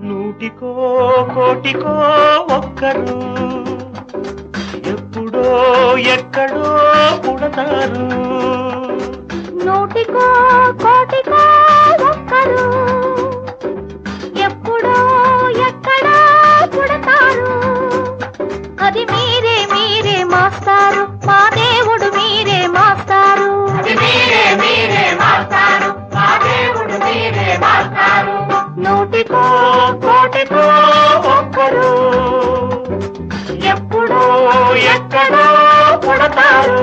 నూటికో కోటికో ఒక్కరు ఎప్పుడో ఎక్కడో పుడతారు. నూటికో కోటికో ఒక్కరు ఎప్పుడో ఎక్కడో పుడతారు. అది మీరే మీరే మాస్టారు, మా దేవుడు మీరే మాస్టారు. నూటికో కోటికో ఒక్కరు ఎప్పుడో ఎక్కడో పుడతారు.